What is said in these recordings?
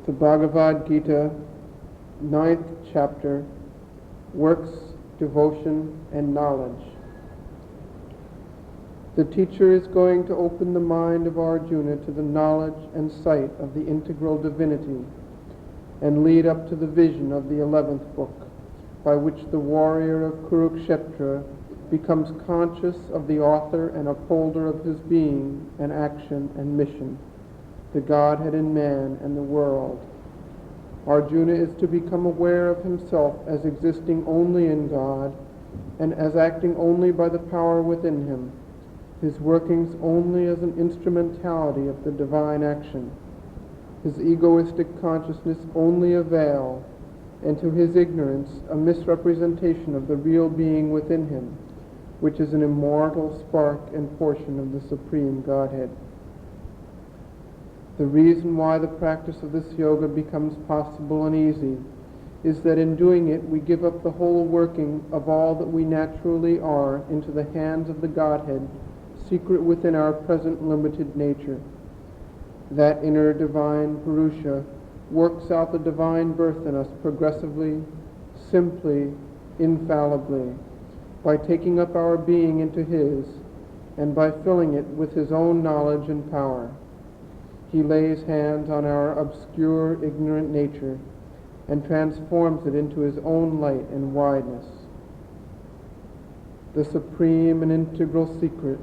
The Bhagavad Gita, 9th chapter, Works, Devotion, and Knowledge. The teacher is going to open the mind of Arjuna to the knowledge and sight of the integral divinity and lead up to the vision of the 11th book, by which the warrior of Kurukshetra becomes conscious of the author and upholder of his being and action and mission, the Godhead in man and the world. Arjuna is to become aware of himself as existing only in God and as acting only by the power within him, his workings only as an instrumentality of the divine action, his egoistic consciousness only a veil, and to his ignorance a misrepresentation of the real being within him, which is an immortal spark and portion of the Supreme Godhead. The reason why the practice of this yoga becomes possible and easy is that in doing it we give up the whole working of all that we naturally are into the hands of the Godhead, secret within our present limited nature. That inner divine Purusha works out the divine birth in us progressively, simply, infallibly, by taking up our being into His and by filling it with His own knowledge and power. He lays hands on our obscure, ignorant nature and transforms it into His own light and wideness. The supreme and integral secret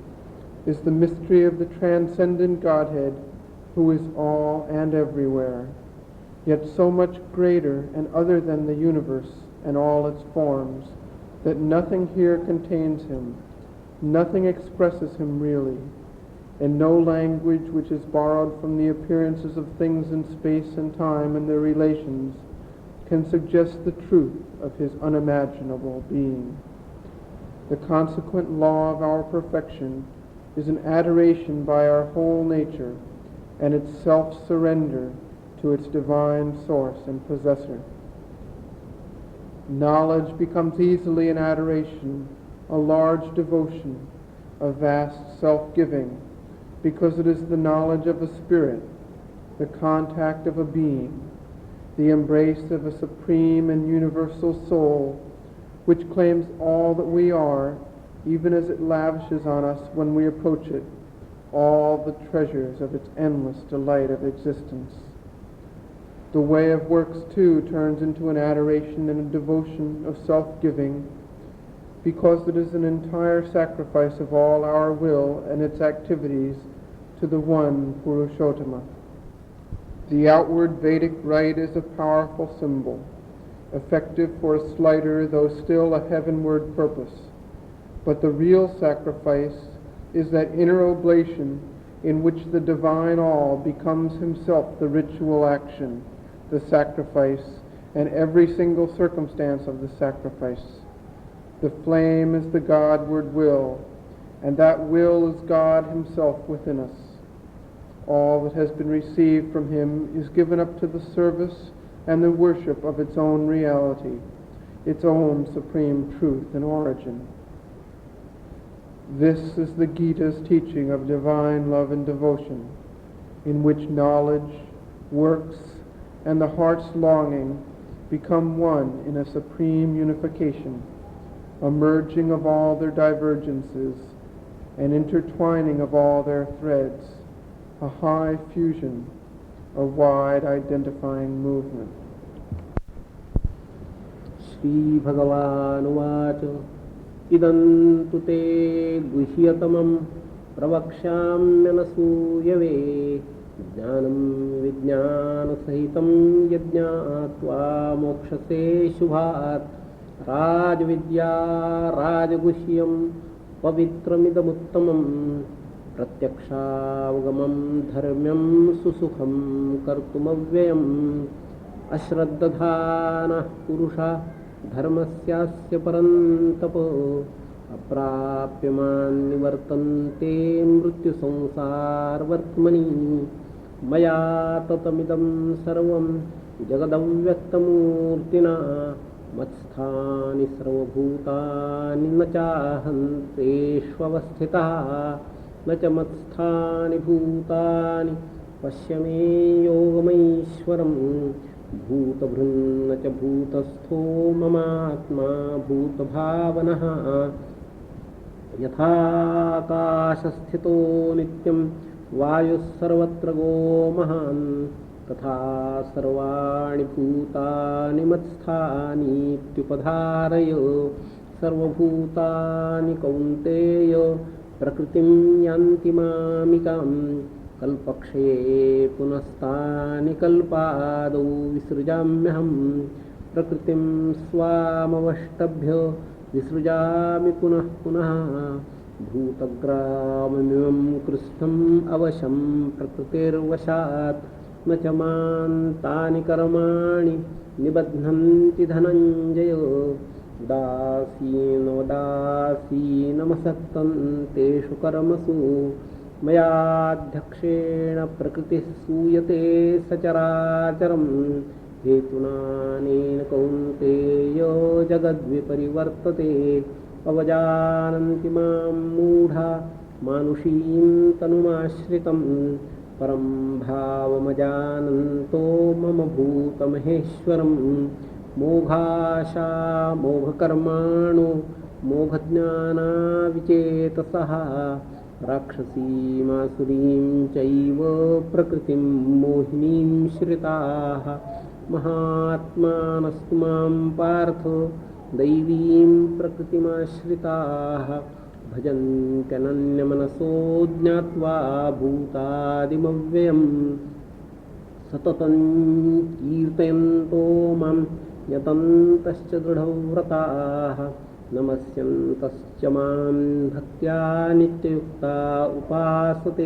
is the mystery of the transcendent Godhead, who is all and everywhere, yet so much greater and other than the universe and all its forms, that nothing here contains Him, nothing expresses Him really, and no language which is borrowed from the appearances of things in space and time and their relations can suggest the truth of His unimaginable being. The consequent law of our perfection is an adoration by our whole nature and its self-surrender to its divine source and possessor. Knowledge becomes easily an adoration, a large devotion, a vast self-giving, because it is the knowledge of a spirit, the contact of a being, the embrace of a supreme and universal soul, which claims all that we are, even as it lavishes on us when we approach it all the treasures of its endless delight of existence. The way of works, too, turns into an adoration and a devotion of self-giving, because it is an entire sacrifice of all our will and its activities to the one Purushottama. The outward Vedic rite is a powerful symbol, effective for a slighter though still a heavenward purpose. But the real sacrifice is that inner oblation in which the divine all becomes himself the ritual action, the sacrifice, and every single circumstance of the sacrifice. The flame is the Godward will, and that will is God Himself within us. All that has been received from Him is given up to the service and the worship of its own reality, its own supreme truth and origin. This is the Gita's teaching of divine love and devotion, in which knowledge, works, and the heart's longing become one in a supreme unification, a merging of all their divergences, an intertwining of all their threads, a high fusion, a wide identifying movement. Sri Bhagavan Idam tu te guhyatamam pravakshamyanasuyave jnanam vijnana sahitam yajñātva mokshase shubhat rajvidya rajaguhyam pavitramidamuttamam pratyakshavgamam dharmyam susukham kartumavyayam ashraddadhana purusha धर्मस्यास्य परन्तपो अप्राप्यमान् निवर्तन्ते मृत्यु संसारवर्त्मनि मया ततमिदं सर्वं जगदव्यक्तमूर्तिना मत्स्थानि सर्वभूतानि न चाहन्तेष्वस्थितः न च मत्स्थानि भूतानि पश्य मे योगमैश्वरम् महेश्वरं भूतभृन्न च भूतस्थो ममात्मा भूतभावनः यथाकाशस्थितो नित्यं वायुः सर्वत्र गो महान् तथा सर्वाणि भूतानि मत्स्थानीत्युपधारय सर्वभूतानि कौन्तेय प्रकृतिं यान्ति मामिकां कल्पक्षये पुनस्तानि कल्पादौ विसृजाम्यहं प्रकृतिं स्वामवष्टभ्य विसृजामि पुनः पुनः भूतग्राममिमं कृष्णम् अवशं प्रकृतिर्वशात् न च मां तानि कर्माणि निबध्नन्ति धनञ्जय उदासीनमसक्तं तेषु कर्मसु मयाध्यक्षेण प्रकृतिः सूयते सचराचरं हेतुनानेन कौन्तेय जगद्विपरिवर्तते अवजानन्ति मां मूढा मानुषीं तनुमाश्रितं परं भावमजानन्तो मम भूतमहेश्वरं मोघाशा मोघकर्माणो मोघज्ञानाविचेतसः राक्षसीमासुरीं चैव प्रकृतिं मोहिनीं श्रिताः महात्मानस्तु मां पार्थ दैवीं प्रकृतिमाश्रिताः भजन्त्यनन्यमनसो ज्ञात्वा भूतादिमव्ययं सततं कीर्तयन्तो मां यतन्तश्च दृढव्रताः नमस्यन्तश्च मां भक्त्या नित्ययुक्ता उपासते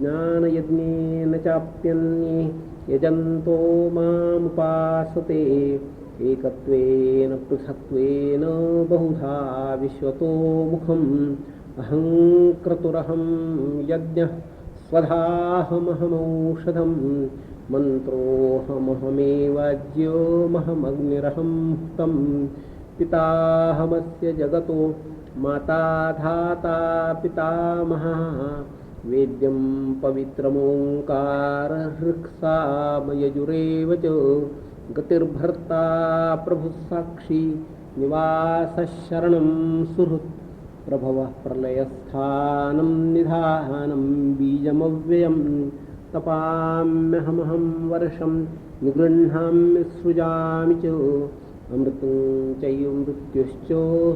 ज्ञानयज्ञेन चाप्यन्ये यजन्तो मामुपासते एकत्वेन पृथक्त्वेन बहुधा विश्वतो मुखम् अहं क्रतुरहं यज्ञः स्वधाहमहमौषधं मन्त्रोऽहमहमेवाज्योमहमग्निरहं हुतं पिताहमस्य जगतो माता धाता पितामहः वेद्यं पवित्रमोङ्कारहृक्सामयजुरेव च गतिर्भर्ता प्रभुः साक्षी निवासः शरणं सुहृत् प्रभवः प्रलयस्थानं निधानं बीजमव्ययं तपाम्यहमहं वर्षं निगृह्णामि सृजामि च अमृतं चैव मृत्युश्च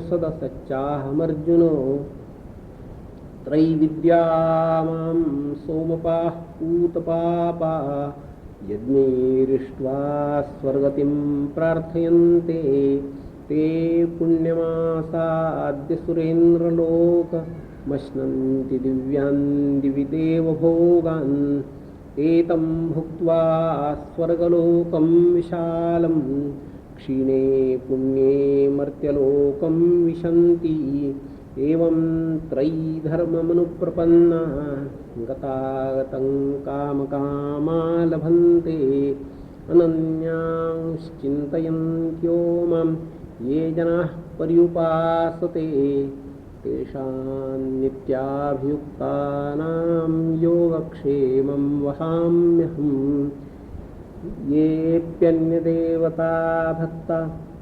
सदसच्चाहमर्जुनो त्रैविद्या मां सोमपाः पूतपापा यज्ञैरिष्ट्वा स्वर्गतिं प्रार्थयन्ते ते पुण्यमासाद्य सुरेन्द्रलोकमश्नन्ति दिव्यान् दिवि देवभोगान् एतं भुक्त्वा स्वर्गलोकं विशालं क्षीणे पुण्ये मर्त्यलोकं विशन्ति एवं त्रयीधर्ममनुप्रपन्ना गतागतं कामकामा लभन्ते अनन्यांश्चिन्तयन्त्यो मां ये जनाः पर्युपासते तेषां नित्याभियुक्तानां योगक्षेमं वहाम्यहम् येऽप्यन्यदेवता भक्ता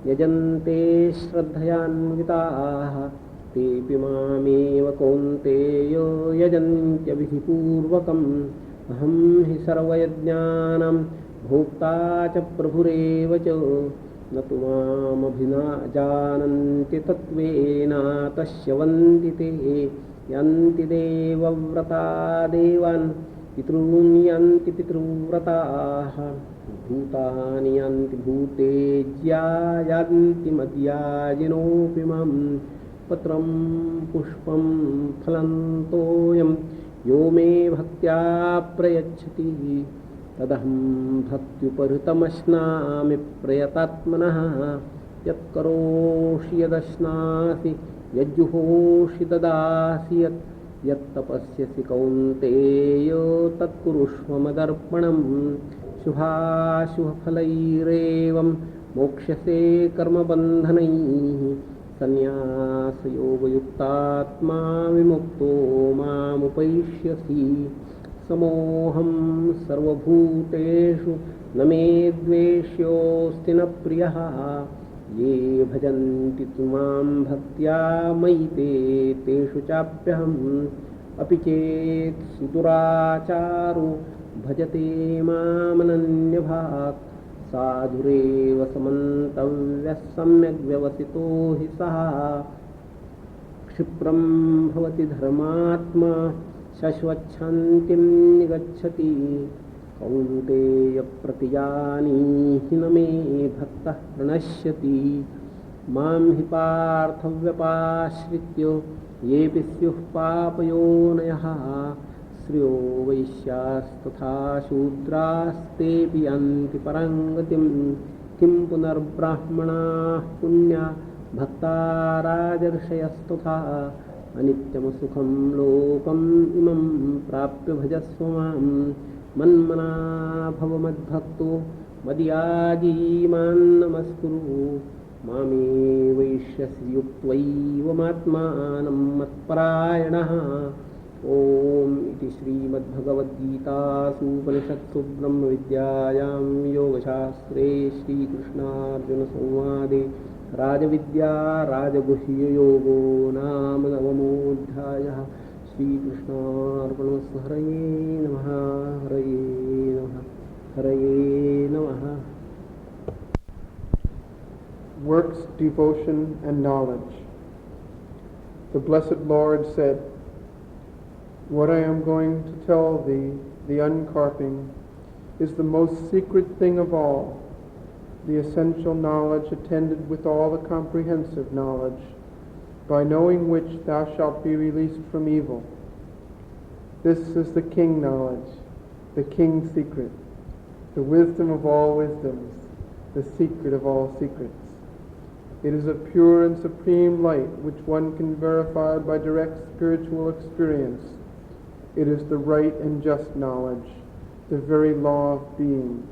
यजन्ते श्रद्धयान्विताः तेऽपि मामेव कौन्तेय यजन्त्यविधिपूर्वकम् अहं हि सर्वयज्ञानां भोक्ता च प्रभुरेव च न तु मामभिजानन्ति तत्त्वेन तस्य वन्दिते यान्ति देवव्रता देवान् पितॄन् यान्ति पितृव्रताः भूतानि यान्ति भूतेज्या यान्ति मद्याजिनोऽपि माम् पत्रं पुष्पं फलं तोयं यो मे भक्त्या प्रयच्छति तदहं भक्त्युपहृतमश्नामि प्रयतात्मनः यत्करोषि यदश्नासि यज्जुहोषि ददासि यत्तपस्यसि कौन्तेय तत्कुरुष्व मदर्पणं शुभाशुभफलैरेवं मोक्ष्यसे कर्मबन्धनैः सन्न्यासयोगयुक्तात्मा विमुक्तो मामुपैष्यसि स समोऽहं सर्वभूतेषु न मे द्वेष्योऽस्ति न प्रियः ये भजन्ति तु मां भक्त्या मयि तेषु चाप्यहम् अपि चेत् सुदुराचारो भजते मामनन्यभाक् साधुरेव समन्तव्यः सम्यग्व्यवसितो हि सः क्षिप्रं भवति धर्मात्मा शश्वच्छान्तिं निगच्छति कौन्तेय प्रतिजानीहि न मे भक्तः प्रणश्यति मां हि पार्थव्यपाश्रित्य येऽपि स्युः पापयोनयः श्रियो वैश्यास्तथा शूद्रास्तेऽपि यान्ति परां गतिं किं पुनर्ब्राह्मणाः पुण्या भक्ता राजर्षयस्तथा अनित्यमसुखं लोकम् इमं प्राप्य भजस्व मां मन्मना भव मद्भक्तो मदीयाजी मां नमस्कुरु मामे वैश्यसि युक्त्वैव मात्मानं मत्परायणः ओम इति श्रीमद्भगवद्गीतासूपनिषत्सु ब्रह्मविद्यायां योगशास्त्रे श्रीकृष्णार्जुनसंवादे राजविद्या राजगुह्ययोगो नाम नवमोऽध्यायः। श्रीकृष्णार्पणमस्तु। हरये नमः। हरये नमः। हरये नमः। Works, devotion, and knowledge. The Blessed Lord said, "What I am going to tell thee, the uncarping, is the most secret thing of all, the essential knowledge attended with all the comprehensive knowledge, by knowing which thou shalt be released from evil. This is the king knowledge, the king's secret, the wisdom of all wisdoms, the secret of all secrets. It is a pure and supreme light which one can verify by direct spiritual experience. It is the right and just knowledge, the very law of being.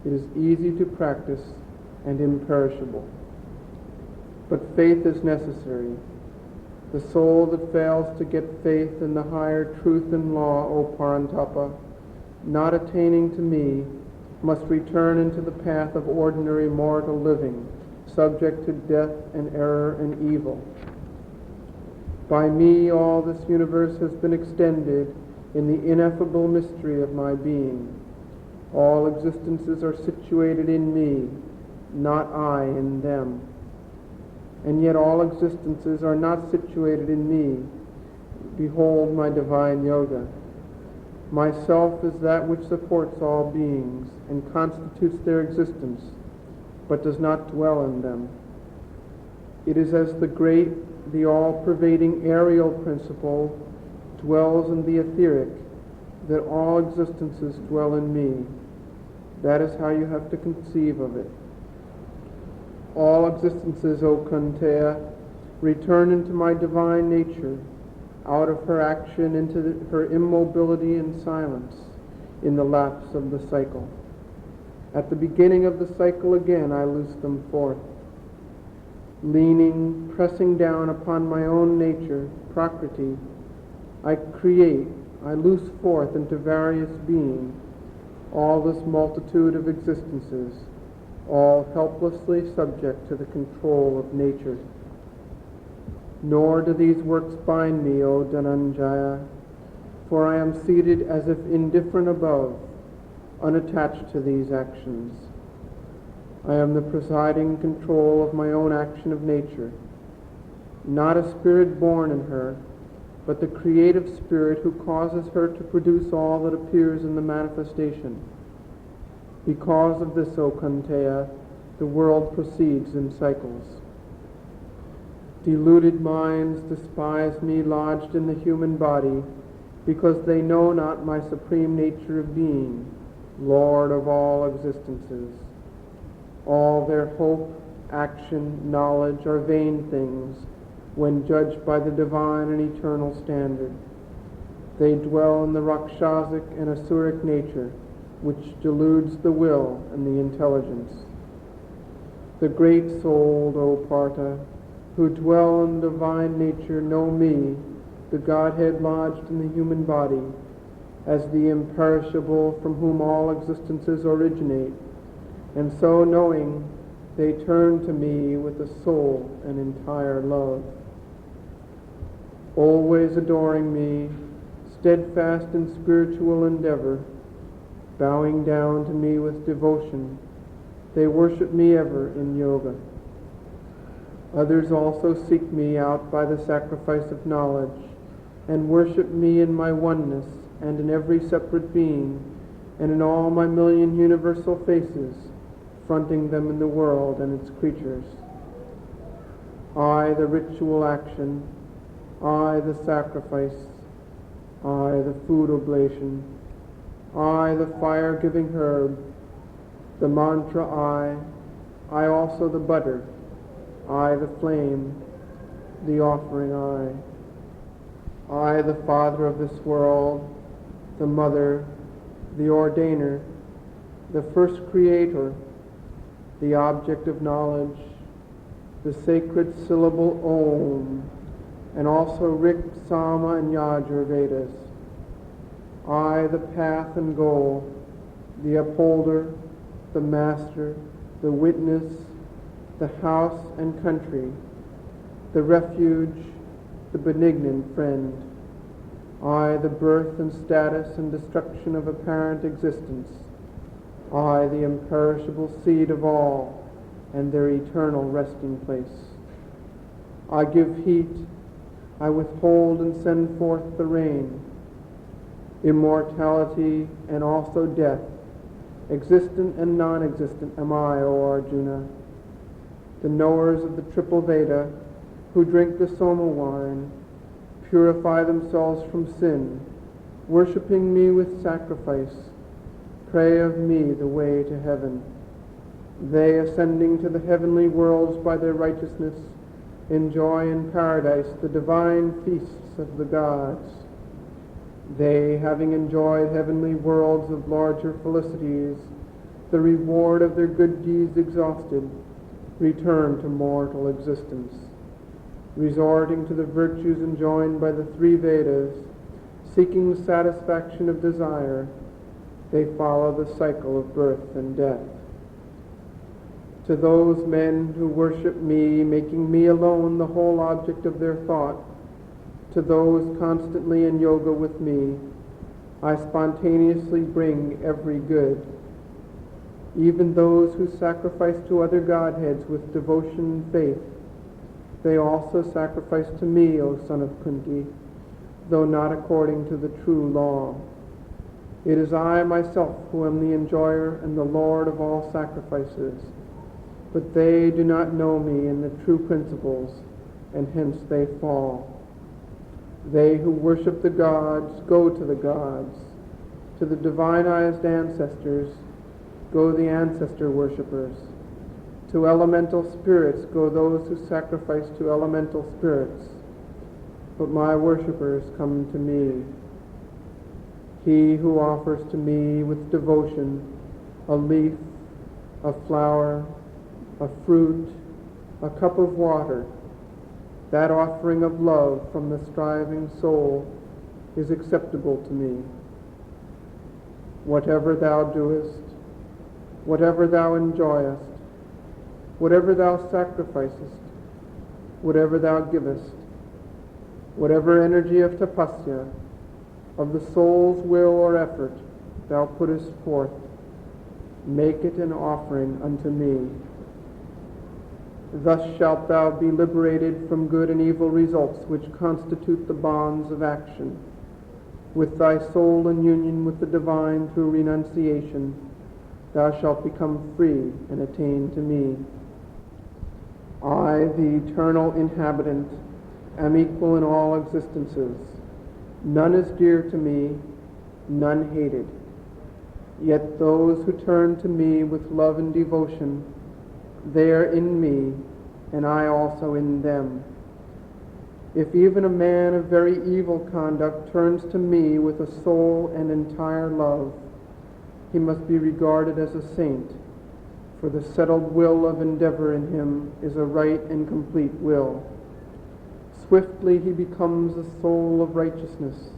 It is easy to practice and imperishable. But faith is necessary. The soul that fails to get faith in the higher truth and law, O Parantapa, not attaining to me, must return into the path of ordinary mortal living, subject to death and error and evil. By me all this universe has been extended in the ineffable mystery of my being. All existences are situated in me, not I in them. And yet all existences are not situated in me. Behold my divine yoga. Myself is that which supports all beings and constitutes their existence, but does not dwell in them. It is as the great, the all-pervading aerial principle dwells in the etheric, that all existences dwell in me. That is how you have to conceive of it. All existences, O Kunteya, return into my divine nature, out of her action into her immobility and silence, in the lapse of the cycle. At the beginning of the cycle again I loose them forth. Leaning, pressing down upon my own nature, Prakriti, I create, I loose forth into various being, all this multitude of existences, all helplessly subject to the control of nature. Nor do these works bind me, O Dhananjaya, for I am seated as if indifferent above, unattached to these actions. I am the presiding control of my own action of nature, not a spirit born in her, but the creative spirit who causes her to produce all that appears in the manifestation. Because of this, O Kunteya, the world proceeds in cycles. Deluded minds despise me lodged in the human body, because they know not my supreme nature of being, Lord of all existences. All their hope, action, knowledge are vain things when judged by the divine and eternal standard. They dwell in the Rakshasic and Asuric nature, which deludes the will and the intelligence. The great souled, O Partha, who dwell in divine nature, know me, the Godhead lodged in the human body, as the imperishable from whom all existences originate, and so knowing, they turn to me with a soul and entire love. Always adoring me, steadfast in spiritual endeavor, bowing down to me with devotion, they worship me ever in yoga. Others also seek me out by the sacrifice of knowledge, and worship me in my oneness and in every separate being, and in all my million universal faces, fronting them in the world and its creatures. I, the ritual action, I, the sacrifice, I, the food oblation, I, the fire-giving herb, the mantra I also the butter, I, the flame, the offering I, the father of this world, the mother, the ordainer, the first creator, the object of knowledge, the sacred syllable Om, and also Rik, Sama, and Yajur Vedas. I, the path and goal, the upholder, the master, the witness, the house and country, the refuge, the benignant friend. I, the birth and status and destruction of apparent existence. I, the imperishable seed of all and their eternal resting place. I give heat, I withhold and send forth the rain. Immortality and also death, existent and non-existent am I, O Arjuna. The knowers of the triple Veda, who drink the Soma wine, purify themselves from sin, worshipping me with sacrifice, pray of me the way to heaven. They, ascending to the heavenly worlds by their righteousness, enjoy in paradise the divine feasts of the gods. They, having enjoyed heavenly worlds of larger felicities, the reward of their good deeds exhausted, return to mortal existence. Resorting to the virtues enjoined by the three Vedas, seeking the satisfaction of desire, they follow the cycle of birth and death. To those men who worship me, making me alone the whole object of their thought, to those constantly in yoga with me, I spontaneously bring every good. Even those who sacrifice to other godheads with devotion and faith, they also sacrifice to me, O son of Kunti, though not according to the true law. It is I myself who am the enjoyer and the Lord of all sacrifices, but they do not know me in the true principles, and hence they fall. They who worship the gods go to the gods. To the divinized ancestors go the ancestor worshippers. To elemental spirits go those who sacrifice to elemental spirits. But my worshippers come to me. He who offers to me with devotion a leaf, a flower, a fruit, a cup of water, that offering of love from the striving soul is acceptable to me. Whatever thou doest, whatever thou enjoyest, whatever thou sacrificest, whatever thou givest, whatever energy of tapasya, of the soul's will or effort thou puttest forth, make it an offering unto me. Thus shalt thou be liberated from good and evil results which constitute the bonds of action. With thy soul in union with the divine through renunciation, thou shalt become free and attain to me. I, the eternal inhabitant, am equal in all existences. None is dear to me, none hated. Yet those who turn to me with love and devotion, they are in me, and I also in them. If even a man of very evil conduct turns to me with a soul and entire love, he must be regarded as a saint, for the settled will of endeavor in him is a right and complete will. Swiftly he becomes a soul of righteousness,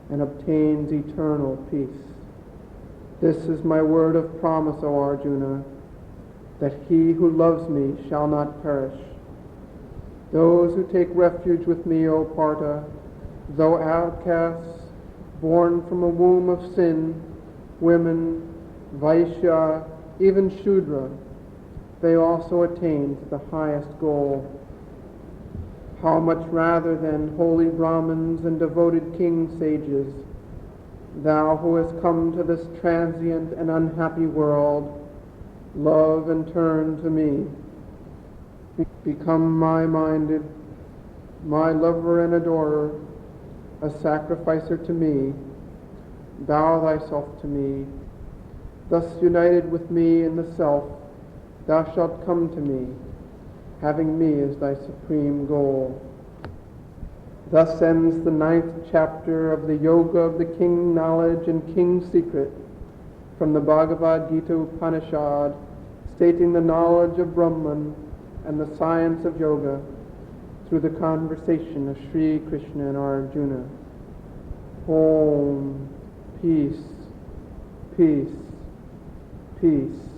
and obtains eternal peace. This is my word of promise, O Arjuna, that he who loves me shall not perish. Those who take refuge with me, O Partha, though outcasts, born from a womb of sin, women, Vaishya, even Shudra, they also attain to the highest goal. How much rather than holy Brahmins and devoted king sages, thou who hast come to this transient and unhappy world, love and turn to me. Become my minded, my lover and adorer, a sacrificer to me, bow thyself to me. Thus united with me in the self, thou shalt come to me, having me as thy supreme goal. Thus ends the 9th chapter of the Yoga of the King Knowledge and King Secret from the Bhagavad Gita Upanishad, stating the knowledge of Brahman and the science of yoga through the conversation of Sri Krishna and Arjuna. Om, peace, peace, peace.